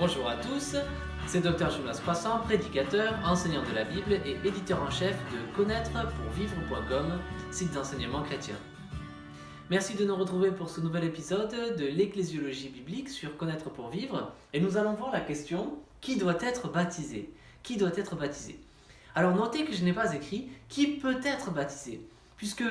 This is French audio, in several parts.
Bonjour à tous, c'est Dr Jonas Croissant, prédicateur, enseignant de la Bible et éditeur en chef de connaître-pour-vivre.com, site d'enseignement chrétien. Merci de nous retrouver pour ce nouvel épisode de l'ecclésiologie biblique sur Connaître pour vivre. Et nous allons voir la question, qui doit être baptisé ? Qui doit être baptisé ? Alors notez que je n'ai pas écrit qui peut être baptisé, puisque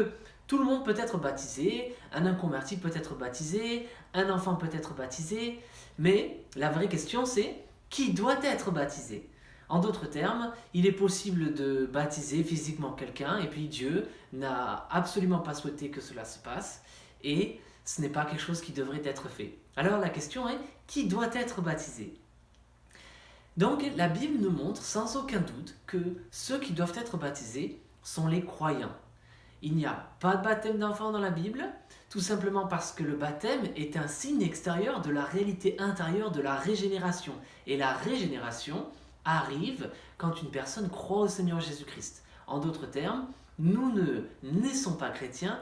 tout le monde peut être baptisé, un inconverti peut être baptisé, un enfant peut être baptisé, mais la vraie question c'est qui doit être baptisé ? En d'autres termes, il est possible de baptiser physiquement quelqu'un et puis Dieu n'a absolument pas souhaité que cela se passe et ce n'est pas quelque chose qui devrait être fait. Alors la question est qui doit être baptisé ? Donc la Bible nous montre sans aucun doute que ceux qui doivent être baptisés sont les croyants. Il n'y a pas de baptême d'enfant dans la Bible, tout simplement parce que le baptême est un signe extérieur de la réalité intérieure de la régénération. Et la régénération arrive quand une personne croit au Seigneur Jésus-Christ. En d'autres termes, nous ne naissons pas chrétiens,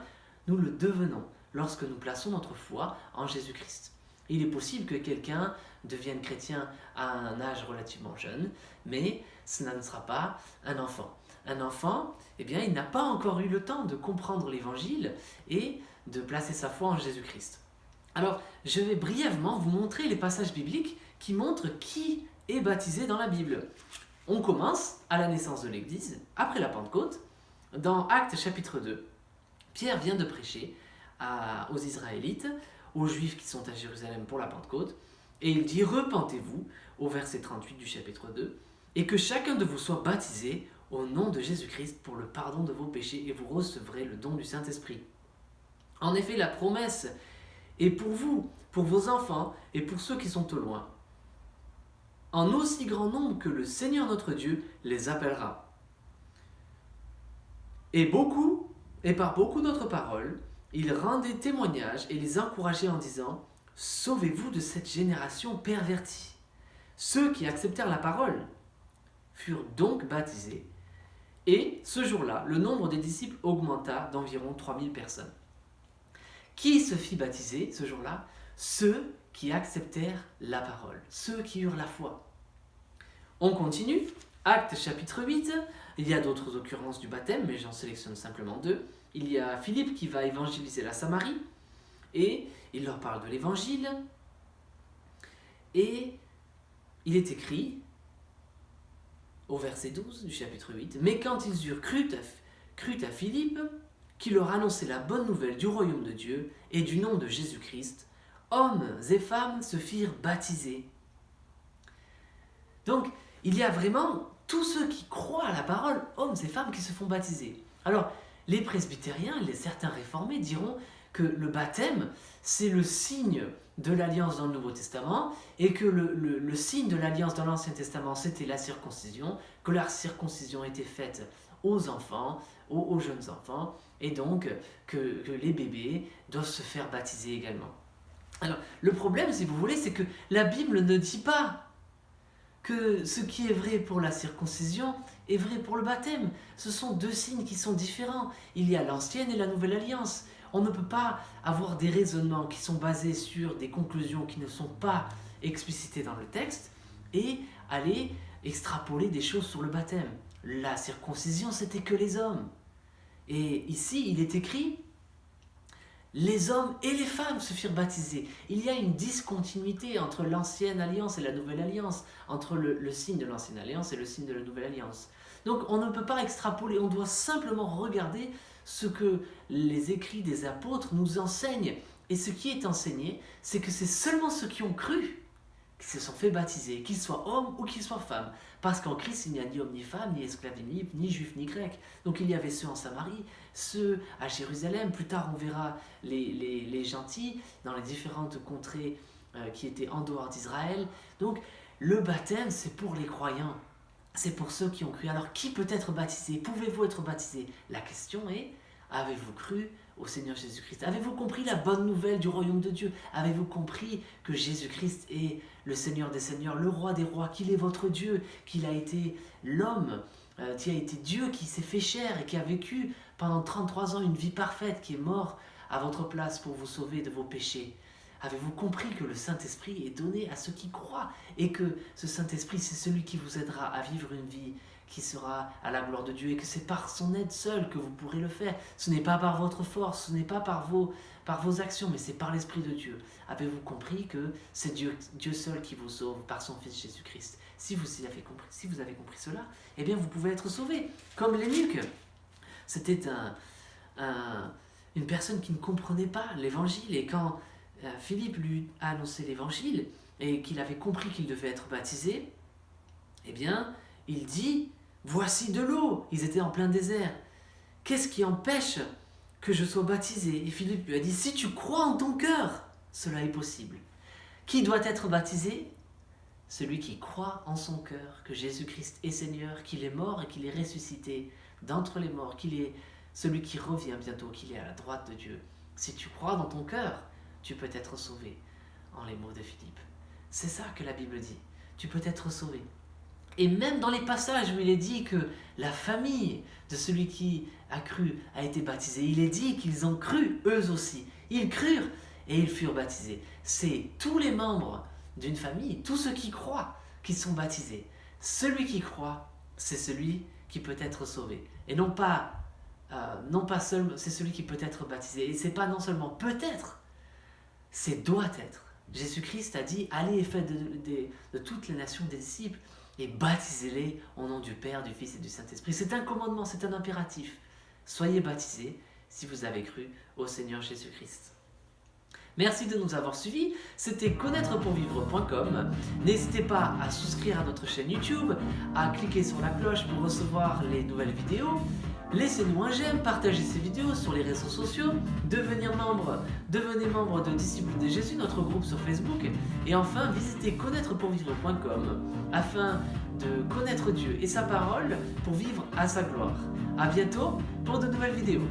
nous le devenons lorsque nous plaçons notre foi en Jésus-Christ. Il est possible que quelqu'un devienne chrétien à un âge relativement jeune, mais cela ne sera pas un enfant. Un enfant, il n'a pas encore eu le temps de comprendre l'évangile et de placer sa foi en Jésus-Christ. Alors, je vais brièvement vous montrer les passages bibliques qui montrent qui est baptisé dans la Bible. On commence à la naissance de l'Église, après la Pentecôte, dans Actes chapitre 2. Pierre vient de prêcher aux Israélites, aux Juifs qui sont à Jérusalem pour la Pentecôte, et il dit « Repentez-vous » au verset 38 du chapitre 2, « et que chacun de vous soit baptisé au nom de Jésus-Christ pour le pardon de vos péchés, et vous recevrez le don du Saint-Esprit. » En effet, la promesse est pour vous, pour vos enfants et pour ceux qui sont au loin, en aussi grand nombre que le Seigneur notre Dieu les appellera. Et par beaucoup d'autres paroles, il rendait témoignage et les encourageait en disant « Sauvez-vous de cette génération pervertie. » Ceux qui acceptèrent la parole furent donc baptisés. Et ce jour-là, le nombre des disciples augmenta d'environ 3000 personnes. Qui se fit baptiser ce jour-là ? Ceux qui acceptèrent la parole, ceux qui eurent la foi. On continue, Actes chapitre 8, il y a d'autres occurrences du baptême, mais j'en sélectionne simplement deux. Il y a Philippe qui va évangéliser la Samarie, et il leur parle de l'évangile, et il est écrit, au verset 12 du chapitre 8, « Mais quand ils eurent cru à Philippe, qui leur annonçait la bonne nouvelle du royaume de Dieu et du nom de Jésus-Christ, hommes et femmes se firent baptiser. » Donc, il y a vraiment tous ceux qui croient à la parole, hommes et femmes qui se font baptiser. Alors, les presbytériens, certains réformés diront que le baptême, c'est le signe de l'alliance dans le Nouveau Testament et que le signe de l'alliance dans l'Ancien Testament, c'était la circoncision, que la circoncision était faite aux enfants, aux jeunes enfants, et donc que les bébés doivent se faire baptiser également. Alors, le problème, si vous voulez, c'est que la Bible ne dit pas que ce qui est vrai pour la circoncision est vrai pour le baptême. Ce sont deux signes qui sont différents. Il y a l'ancienne et la nouvelle alliance. On ne peut pas avoir des raisonnements qui sont basés sur des conclusions qui ne sont pas explicitées dans le texte et aller extrapoler des choses sur le baptême. La circoncision, c'était que les hommes. Et ici, il est écrit « Les hommes et les femmes se firent baptiser ». Il y a une discontinuité entre l'ancienne alliance et la nouvelle alliance, entre le signe de l'ancienne alliance et le signe de la nouvelle alliance. Donc on ne peut pas extrapoler, on doit simplement regarder ce que les écrits des apôtres nous enseignent. Et ce qui est enseigné, c'est que c'est seulement ceux qui ont cru qui se sont fait baptiser, qu'ils soient hommes ou qu'ils soient femmes. Parce qu'en Christ, il n'y a ni homme ni femme, ni esclave ni libre, ni juif ni grec. Donc il y avait ceux en Samarie, ceux à Jérusalem. Plus tard, on verra les gentils dans les différentes contrées qui étaient en dehors d'Israël. Donc le baptême, c'est pour les croyants. C'est pour ceux qui ont cru. Alors qui peut être baptisé ? Pouvez-vous être baptisé ? La question est, avez-vous cru au Seigneur Jésus-Christ ? Avez-vous compris la bonne nouvelle du royaume de Dieu ? Avez-vous compris que Jésus-Christ est le Seigneur des Seigneurs, le Roi des Rois, qu'il est votre Dieu, qu'il a été l'homme, qui a été Dieu, qui s'est fait chair et qui a vécu pendant 33 ans une vie parfaite, qui est mort à votre place pour vous sauver de vos péchés ? Avez-vous compris que le Saint-Esprit est donné à ceux qui croient et que ce Saint-Esprit, c'est celui qui vous aidera à vivre une vie qui sera à la gloire de Dieu et que c'est par son aide seule que vous pourrez le faire. Ce n'est pas par votre force, ce n'est pas par vos actions, mais c'est par l'Esprit de Dieu. Avez-vous compris que c'est Dieu seul qui vous sauve par son Fils Jésus-Christ? Si vous avez compris cela, eh bien vous pouvez être sauvés. Comme l'eunuque, c'était une personne qui ne comprenait pas l'évangile et quand Philippe lui a annoncé l'évangile et qu'il avait compris qu'il devait être baptisé, eh bien, il dit, voici de l'eau. Ils étaient en plein désert. Qu'est-ce qui empêche que je sois baptisé? Et Philippe lui a dit, si tu crois en ton cœur, cela est possible. Qui doit être baptisé? Celui qui croit en son cœur que Jésus-Christ est Seigneur, qu'il est mort et qu'il est ressuscité d'entre les morts, qu'il est celui qui revient bientôt, qu'il est à la droite de Dieu. Si tu crois dans ton cœur, tu peux être sauvé, en les mots de Philippe. C'est ça que la Bible dit. Tu peux être sauvé. Et même dans les passages où il est dit que la famille de celui qui a cru a été baptisée, il est dit qu'ils ont cru eux aussi. Ils crurent et ils furent baptisés. C'est tous les membres d'une famille, tous ceux qui croient, qui sont baptisés. Celui qui croit, c'est celui qui peut être sauvé. Et non pas seulement, c'est celui qui peut être baptisé. Et c'est pas non seulement peut-être, c'est doit être. Jésus-Christ a dit, allez et faites de toutes les nations des disciples et baptisez-les au nom du Père, du Fils et du Saint-Esprit. C'est un commandement, c'est un impératif. Soyez baptisés si vous avez cru au Seigneur Jésus-Christ. Merci de nous avoir suivis, c'était connaîtrepourvivre.com. N'hésitez pas à souscrire à notre chaîne YouTube, à cliquer sur la cloche pour recevoir les nouvelles vidéos. Laissez-nous un j'aime, partagez ces vidéos sur les réseaux sociaux, devenez membre de Disciples de Jésus, notre groupe sur Facebook. Et enfin, visitez connaîtrepourvivre.com afin de connaître Dieu et sa parole pour vivre à sa gloire. A bientôt pour de nouvelles vidéos.